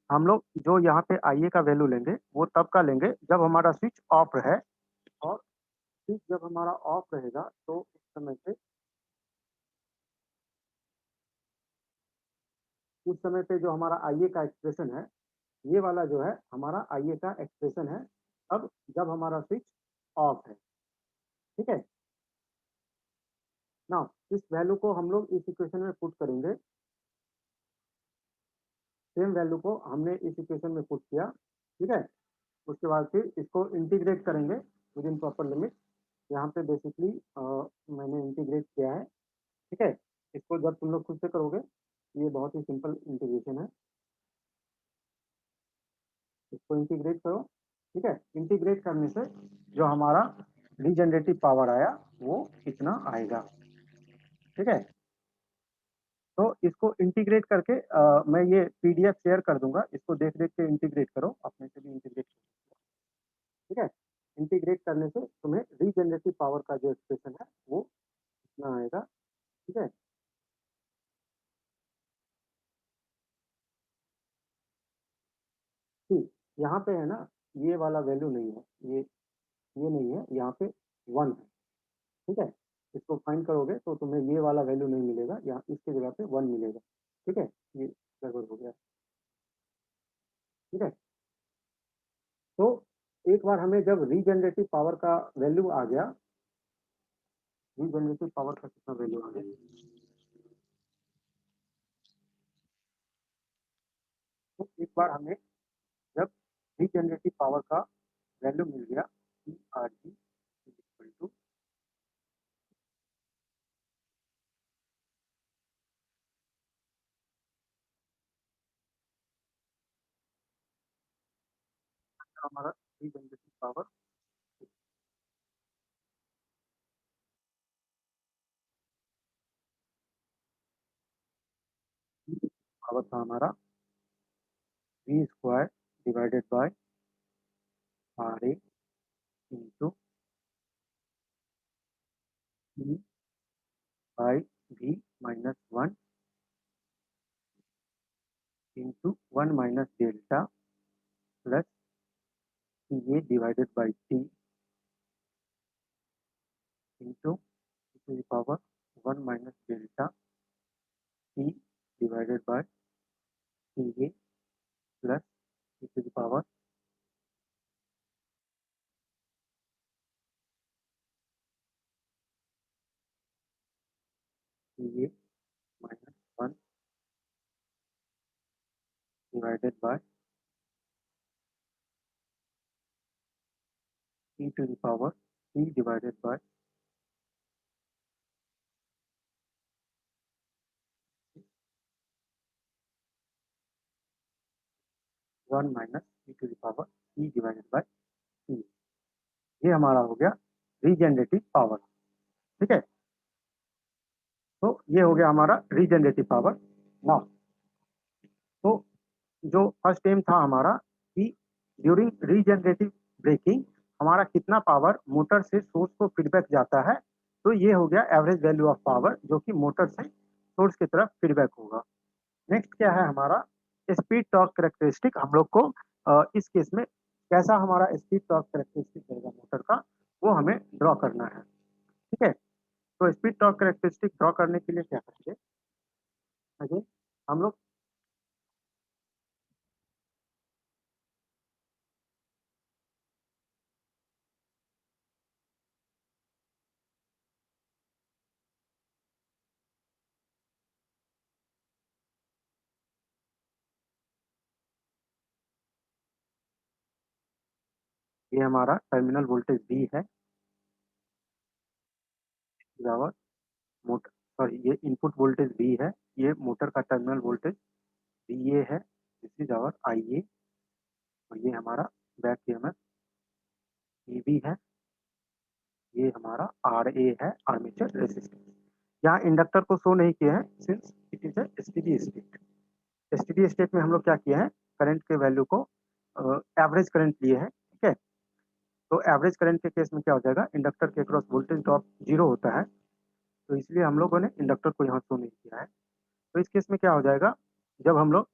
हम लोग जो यहाँ पे IA का वैल्यू लेंगे वो तब का लेंगे जब हमारा स्विच ऑफ है, और स्विच जब हमारा ऑफ रहेगा तो उस समय पे जो हमारा IA का एक्सप्रेशन है, ये वाला जो है हमारा IA का एक्सप्रेशन है, अब जब हमारा स्विच ऑफ है। ठीक है? नाउ इस वैल्यू को हम लोग इस इक्वेशन में पुट करेंगे। सेम वैल्यू को हमने इस इक्वेशन में पुट किया। ठीक है? उसके बाद फिर इसको इंटीग्रेट करेंगे विद इन प्रॉपर लिमिट। यहाँ पे बेसिकली मैंने इंटीग्रेट किया है। ठीक है? इसको जब तुम लोग खुद से करोगे, ये बहुत ही सिंपल इंटीग्रेशन है। इसको इंटीग्रेट करो। ठीक है? इंटीग्रेट करने से जो हमारा रीजनरेटिव पावर आया वो इतना आएगा। ठीक है? तो इसको इंटीग्रेट करके मैं ये पीडीएफ शेयर कर दूंगा, इसको देख देख के इंटीग्रेट करो, अपने से भी इंटीग्रेट करो। ठीक है? इंटीग्रेट करने से तुम्हें रीजनरेटिव पावर का जो एक्सप्रेशन है वो इतना आएगा। ठीक है? ठीक, यहाँ पे है ना, ये वाला वैल्यू नहीं है, ये नहीं है, यहाँ पे 1 है। ठीक है? इसको फाइंड करोगे तो तुम्हें ये वाला वैल्यू नहीं मिलेगा, यहाँ इसके जगह पे 1 मिलेगा। ठीक है? ये गड़बड़ हो गया। ठीक है? तो एक बार हमें जब रीजनरेटिव पावर का वैल्यू आ गया, रीजनरेटिव पावर का कितना वैल्यू आ गया, तो एक बार हमें जब रीजनरेटिव पावर का वैल्यू मिल गया, ERG इक्वल टू हमारा रीजनरेटिव पावर, पावर था हमारा V square divided by RA into E by V minus 1 into 1 minus delta plus TA divided by T into two the power 1 minus delta T divided by TA plus two the power TA minus 1 divided by T to the power T divided by 1 minus T to the power T divided by T। ये हमारा हो गया regenerative power. ठीक है? तो ये हो गया हमारा रीजनरेटिव पावर। नाउ तो जो फर्स्ट एम था हमारा कि ड्यूरिंग रीजनरेटिव ब्रेकिंग हमारा कितना पावर मोटर से सोर्स को फीडबैक जाता है, तो ये हो गया एवरेज वैल्यू ऑफ पावर जो कि मोटर से सोर्स की तरफ फीडबैक होगा। नेक्स्ट क्या है हमारा स्पीड टॉर्क करेक्टरिस्टिक। हम लोग को इस केस में कैसा हमारा स्पीड टॉर्क करेक्टरिस्टिक रहेगा मोटर का, वो हमें ड्रॉ करना है। ठीक है? तो स्पीड टॉर्क करेक्टरिस्टिक ड्रॉ करने के लिए क्या करेंगे, अगेन हम लोग ये हमारा टर्मिनल वोल्टेज बी है, बराबर मोटर, सॉरी ये इनपुट वोल्टेज बी है, ये मोटर का टर्मिनल वोल्टेज बी ए है, दिस इज आवर आई ए, और ये हमारा बैक ईएमएफ ई बी है, ये हमारा आर ए है, आर्मेचर रेजिस्टेंस। यहाँ इंडक्टर को शो नहीं किया है since it is a steady state. Steady state में हम लोग क्या किए हैं, करंट के वैल्यू को एवरेज करंट लिए हैं। ठीक है? तो एवरेज करंट के केस में क्या हो जाएगा, इंडक्टर के अक्रॉस वोल्टेज ड्रॉप जीरो होता है, तो इसलिए हम लोगों ने इंडक्टर को यहाँ शो नहीं किया है। तो इस केस में क्या हो जाएगा, जब हम लोग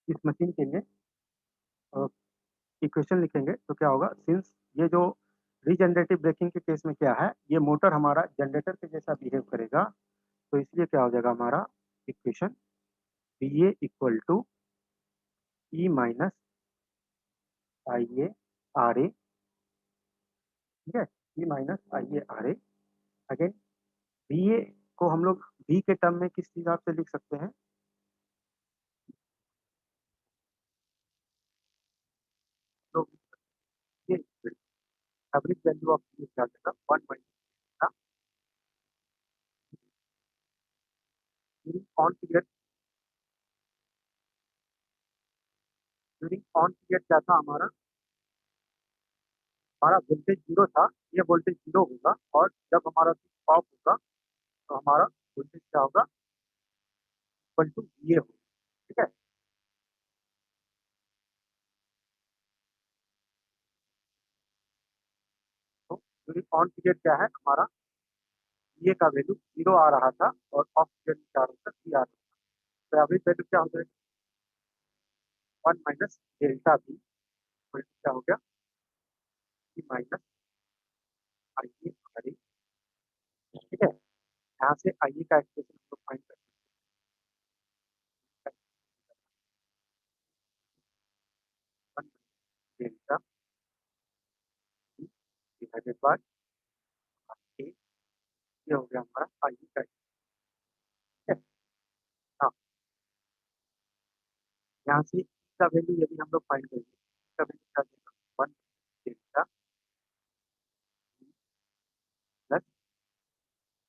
इस मशीन के लिए इक्वेशन लिखेंगे तो क्या होगा, सिंस ये जो रीजनरेटिव ब्रेकिंग के केस में क्या है, ये मोटर हमारा जनरेटर के जैसा बिहेव करेगा, तो इसलिए क्या हो जाएगा हमारा equation B A equal to E minus I A R A, ठीक है, E minus I A R A. Again B A को हम लोग बी के टर्म में किस हिसाब से लिख सकते हैं, तो ये एवरेज वैल्यू ऑफ क्या देगा 1 on period, during on period क्या था हमारा, हमारा वोल्टेज जीरो था, ये वोल्टेज जीरो होगा, और जब हमारा ऑफ होगा तो हमारा वोल्टेज क्या होगा, इक्वल टू ये होगा, ठीक है। तो ड्यूरिंग ऑन पीरियड क्या है हमारा, ये का वैल्यू जीरो आ रहा था और ऑफ पीरियड क्या होता सी आ रहा था, तो एवरेज वैल्यू क्या हो जाएगा 1 - डेल्टा बी, क्या हो गया सी minus I A R A, ठीक है। यहाँ से आई ए का एक्सप्रेशन हम लोग फाइंड कर सकते हैं, 1 - डेल्टा बी डिवाइडेड बाय ए, ये हो गया हमारा आई ए का, ठीक है। हाँ, यहाँ से का वैल्यू यदि हम लोग फाइंड करेंगे, इसका वैल्यू क्या देगा 1 - delta plus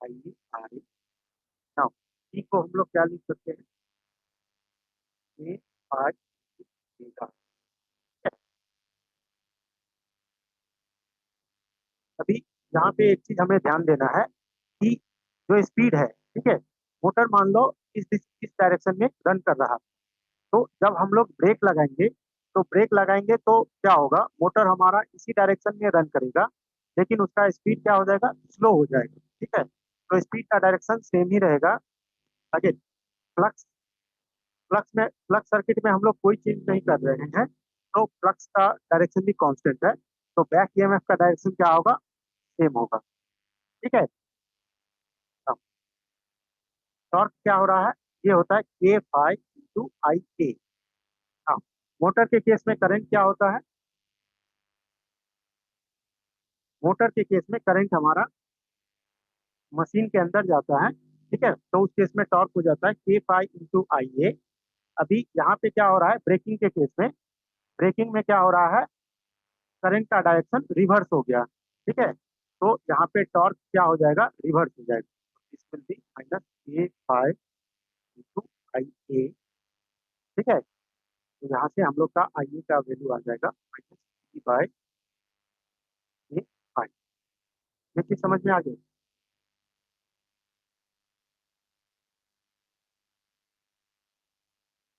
I A R A. Now E को हम लोग क्या लिख सकते हैं, ए आर डेल्टा। अभी यहाँ पे एक चीज हमें ध्यान देना है कि जो स्पीड है, ठीक है, मोटर मान लो इस डायरेक्शन में रन कर रहा है, तो जब हम लोग ब्रेक लगाएंगे, तो ब्रेक लगाएंगे तो क्या होगा, मोटर हमारा इसी डायरेक्शन में रन करेगा, लेकिन उसका स्पीड क्या हो जाएगा, स्लो हो जाएगा, ठीक है। तो स्पीड का डायरेक्शन सेम ही रहेगा। अगेन फ्लक्स, फ्लक्स सर्किट में हम लोग कोई चेंज नहीं कर रहे हैं, तो फ्लक्स का डायरेक्शन भी कांस्टेंट है, तो बैक ईएमएफ का डायरेक्शन क्या होगा, सेम होगा, ठीक है। टॉर्क क्या हो रहा है, ये होता है के फाइव इंटू आई ए। हाँ, मोटर के केस में करंट क्या होता है, मोटर के केस में करंट हमारा मशीन के अंदर जाता है, ठीक है, तो उस केस में टॉर्क हो जाता है के फाइव इंटू आई ए। अभी यहाँ पे क्या हो रहा है, ब्रेकिंग के केस में, ब्रेकिंग में क्या हो रहा है, करंट का डायरेक्शन रिवर्स हो गया, ठीक है, तो यहाँ पे टॉर्क क्या हो जाएगा, रिवर्स हो जाएगा, इस विल बी माइनस के फाइव इंटू आई ए, ठीक है। तो यहाँ से हम लोग का आई ए का वैल्यू आ जाएगा माइनस बाय ए फाइव। ये चीज समझ में आ गई।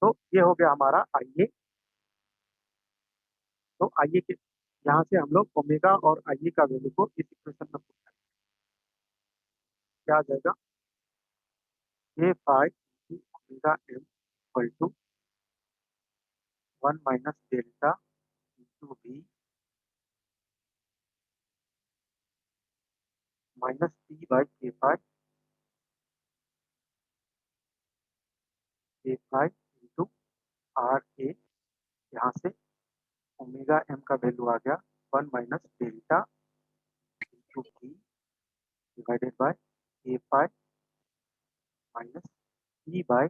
तो ये हो गया हमारा आई ए। तो आई ए के यहाँ से हम लोग ओमेगा और आई ए का वैल्यू को इस इक्वेशन में पुट करें, क्या आ जाएगा, A five omega M equal to 1 - delta into B minus T by K five into R A. यहाँ से ओमेगा एम का वैल्यू आ गया 1 - delta into B divided by K five minus T by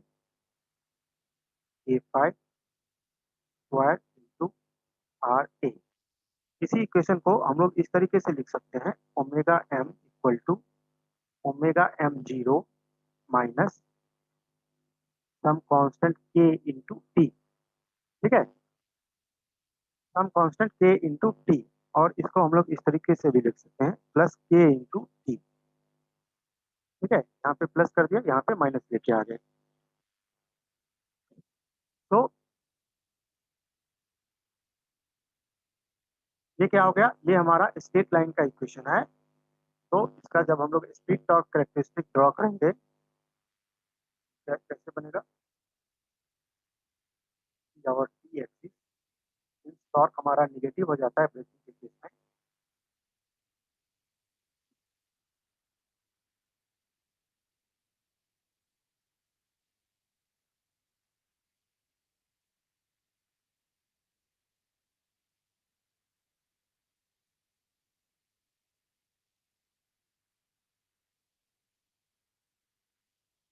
K five square into R A. इसी equation को हम लोग इस तरीके से लिख सकते हैं, omega M equal to omega M zero minus some constant के इंटू टी, ठीक है, सम कांस्टेंट के इंटू टी। और इसको हम लोग इस तरीके से भी लिख सकते हैं, प्लस के इंटू टी, ठीक है, यहाँ पे प्लस कर दिया, यहाँ पे माइनस लेके आ गए। तो ये क्या हो गया, ये हमारा स्ट्रेट लाइन का इक्वेशन है। तो इसका जब हम लोग स्पीड टॉर्क करेक्टरिस्टिक ड्रॉ करेंगे, कैसे बनेगा, आवर टी एक्सिस, टॉर्क हमारा निगेटिव हो जाता है ब्रेकिंग के केस में।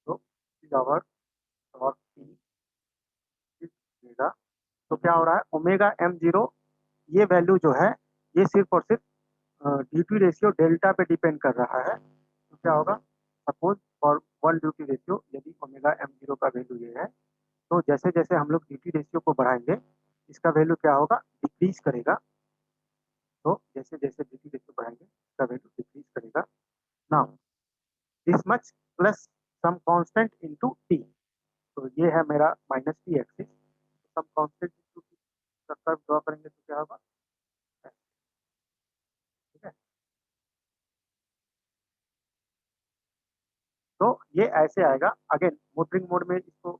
तो आवर टॉर्क टी ओमेगा, तो क्या हो रहा है ओमेगा एम जीरो, ये वैल्यू जो है ये सिर्फ और सिर्फ ड्यूटी रेशियो डेल्टा पे डिपेंड कर रहा है। तो क्या होगा, suppose for one duty ratio यदि ओमेगा एम जीरो का वैल्यू ये है, तो जैसे जैसे हम लोग ड्यूटी रेशियो को बढ़ाएंगे इसका वैल्यू क्या होगा, डिक्रीज करेगा। तो जैसे जैसे ड्यूटी रेशियो बढ़ाएंगे इसका वैल्यू डिक्रीज करेगा। Now this much plus some constant into T, तो ये है मेरा minus T axis, some constant into T का कर्व ड्रॉ करेंगे तो क्या होगा, ठीक है। तो ये ऐसे आएगा, अगेन मोटरिंग मोड में इसको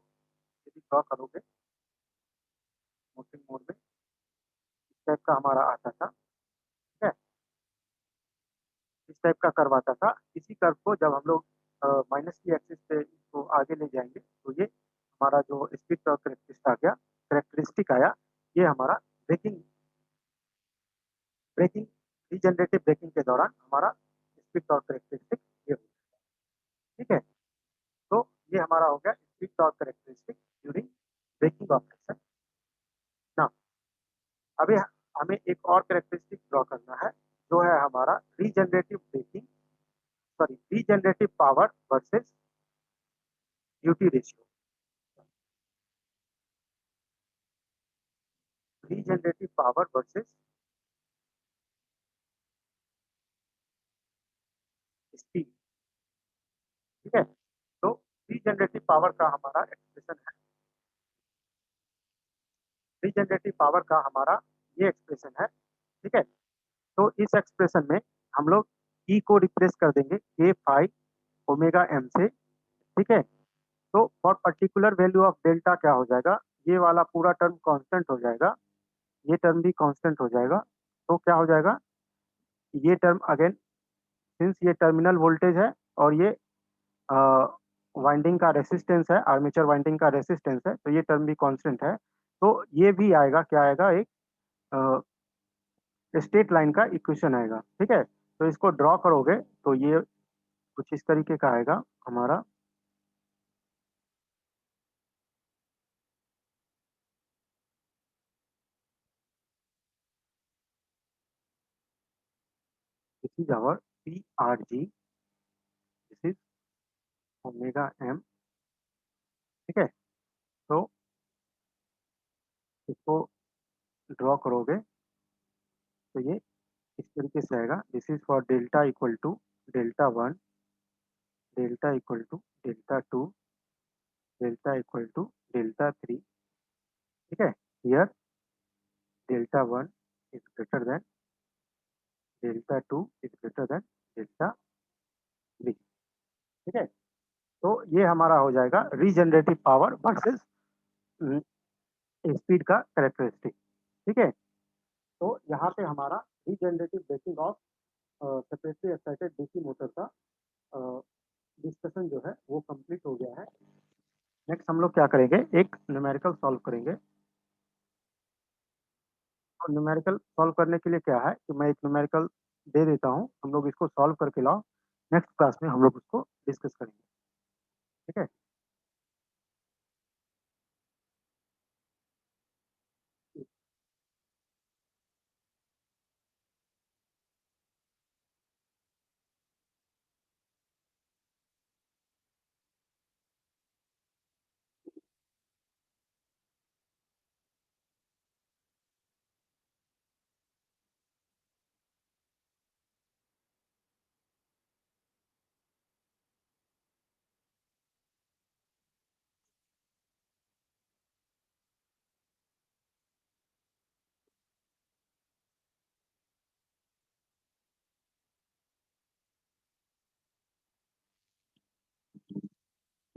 यदि ड्रॉ करोगे, मोटरिंग मोड में इस टाइप का हमारा आता था, ठीक है, इस टाइप का कर्व आता था। इसी कर्व को जब हम लोग माइनस की एक्सिस पे इसको आगे ले जाएंगे तो ये हमारा जो स्पीड टॉर्क करेक्टरिस्टिक आया, ये हमारा ब्रेकिंग ब्रेकिंग रीजनरेटिव ब्रेकिंग के दौरान हमारा स्पीड टॉर्क करेक्टरिस्टिक ये हो, ठीक है। तो ये हमारा हो गया speed torque characteristic during braking operation. ना अभी हमें एक और करेक्टरिस्टिक ड्रॉ करना है, जो है हमारा regenerative breaking, sorry regenerative power versus duty ratio. Regenerative power versus speed, ठीक है। तो रीजनरेटिव पावर का हमारा एक्सप्रेशन है, रीजनरेटिव पावर का हमारा ये एक्सप्रेशन है, ठीक है। तो इस एक्सप्रेशन में हम लोग ई को रिप्लेस कर देंगे के फाइव ओमेगा एम से, ठीक है। तो for particular value of delta क्या हो जाएगा, ये वाला पूरा टर्म कांस्टेंट हो जाएगा, ये टर्म भी कांस्टेंट हो जाएगा। तो क्या हो जाएगा, ये टर्म अगेन सिंस ये टर्मिनल वोल्टेज है और ये वाइंडिंग का रेसिस्टेंस है, आर्मेचर वाइंडिंग का रेसिस्टेंस है, तो ये टर्म भी कांस्टेंट है। तो ये भी आएगा, क्या आएगा, एक स्ट्रेट लाइन का इक्वेशन आएगा, ठीक है। तो इसको ड्रॉ करोगे तो ये कुछ इस तरीके का आएगा हमारा, this is our P R G, this is omega M, ठीक है। तो इसको ड्रॉ करोगे तो ये इस तरीके से आएगा, this is for delta equal to delta one, delta equal to delta two, delta equal to delta three, ठीक है। Here delta one is greater than delta two is greater than delta three, ठीक है। तो ये हमारा हो जाएगा regenerative power versus speed का कैरेक्टरिस्टिक, ठीक है। तो यहाँ पे हमारा regenerative braking of separately excited DC motor का डिस्कशन जो है वो कंप्लीट हो गया है। नेक्स्ट हम लोग क्या करेंगे, एक न्यूमेरिकल सॉल्व करेंगे। और न्यूमेरिकल सॉल्व करने के लिए क्या है कि मैं एक न्यूमेरिकल दे देता हूँ, हम लोग इसको सॉल्व करके लाओ, नेक्स्ट क्लास में हम लोग उसको डिस्कस करेंगे, ठीक है।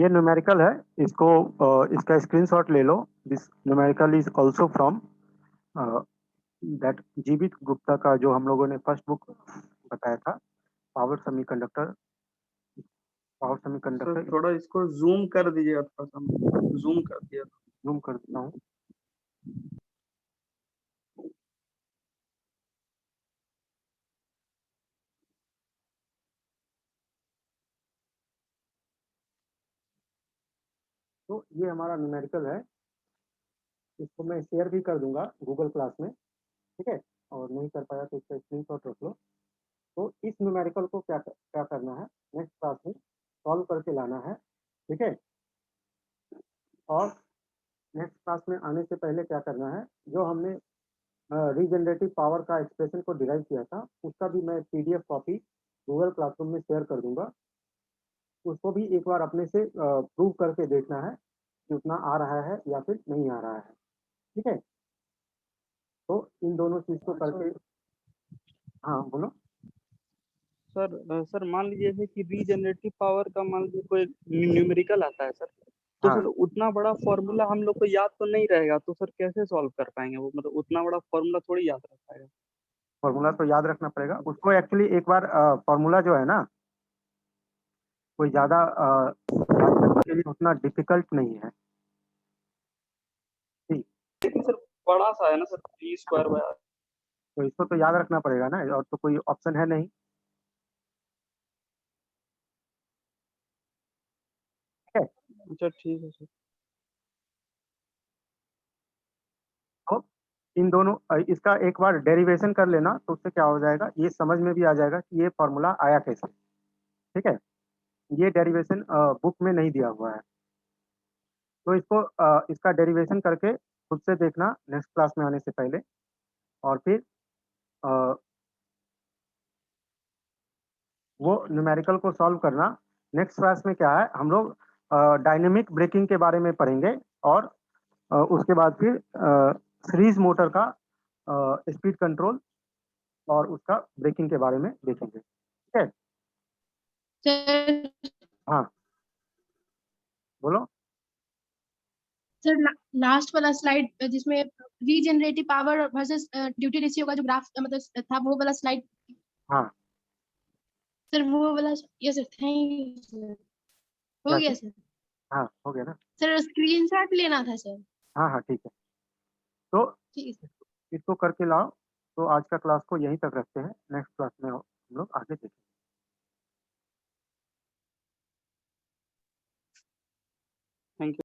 ये न्यूमेरिकल है, इसको इसका स्क्रीनशॉट ले लो। This numerical is also from that Jeevit Gupta का, जो हम लोगों ने फर्स्ट बुक बताया था, power semiconductor. Power sir semiconductor थोड़ा इसको जूम कर दीजिएगा, थोड़ा सा जूम कर दिया। जूम कर देता हूँ। तो ये हमारा न्यूमेरिकल है, इसको मैं शेयर भी कर दूंगा गूगल क्लास में, ठीक है। और नहीं कर पाया तो इसका स्क्रीनशॉट रख लो। तो इस न्यूमेरिकल को क्या क्या करना है, नेक्स्ट क्लास में सॉल्व करके लाना है, ठीक है। और नेक्स्ट क्लास में आने से पहले क्या करना है, जो हमने रीजनरेटिव पावर का एक्सप्रेशन को डिराइव किया था, उसका भी मैं पीडीएफ कॉपी गूगल क्लासरूम में शेयर कर दूंगा। उसको भी एक बार अपने से प्रूव करके देखना है कि उतना आ रहा है या फिर नहीं आ रहा है, ठीक है। तो इन दोनों चीज को करके, हाँ बोलो। सर मान लीजिए जैसे कि रीजनरेटिव पावर का मान लीजिए कोई न्यूमेरिकल आता है सर, तो हाँ, सर उतना बड़ा फॉर्मूला हम लोग को याद तो नहीं रहेगा, तो सर कैसे सॉल्व कर पाएंगे वो, मतलब उतना बड़ा फॉर्मूला थोड़ी याद रख पाएगा। फॉर्मूला तो याद रखना पड़ेगा उसको। एक्चुअली एक बार फॉर्मूला जो है ना, कोई ज्यादा याद करने के लिए उतना डिफिकल्ट नहीं है, ठीक। लेकिन सर बड़ा सा है ना सर, टी स्क्वायर बाय। तो इसको तो याद रखना पड़ेगा ना, और तो कोई ऑप्शन है नहीं, ठीक है। अच्छा ठीक है सर। तो इन दोनों इसका एक बार डेरिवेशन कर लेना, तो उससे क्या हो जाएगा, ये समझ में भी आ जाएगा कि ये फॉर्मूला आया कैसे, ठीक है। ये डेरिवेशन बुक में नहीं दिया हुआ है, तो इसको इसका डेरिवेशन करके खुद से देखना नेक्स्ट क्लास में आने से पहले। और फिर अ, वो न्यूमेरिकल को सॉल्व करना। नेक्स्ट क्लास में क्या है, हम लोग डायनेमिक ब्रेकिंग के बारे में पढ़ेंगे, और उसके बाद फिर सीरीज मोटर का स्पीड कंट्रोल और उसका ब्रेकिंग के बारे में देखेंगे, ठीक है। सर हाँ बोलो। सर लास्ट वाला स्लाइड जिसमें regenerative power versus duty ratio का जो ग्राफ मतलब था, वो वाला स्लाइड। हाँ, सर वो वाला, yes sir, thank you sir. हो क्या गया चीज? सर। हाँ हो गया ना। सर स्क्रीनशॉट लेना था सर। हाँ हाँ ठीक है। तो ठीक है। इसको करके लाओ। तो आज का क्लास को यहीं तक रखते हैं, नेक्स्ट क्लास में हम लोग आगे देखेंगे।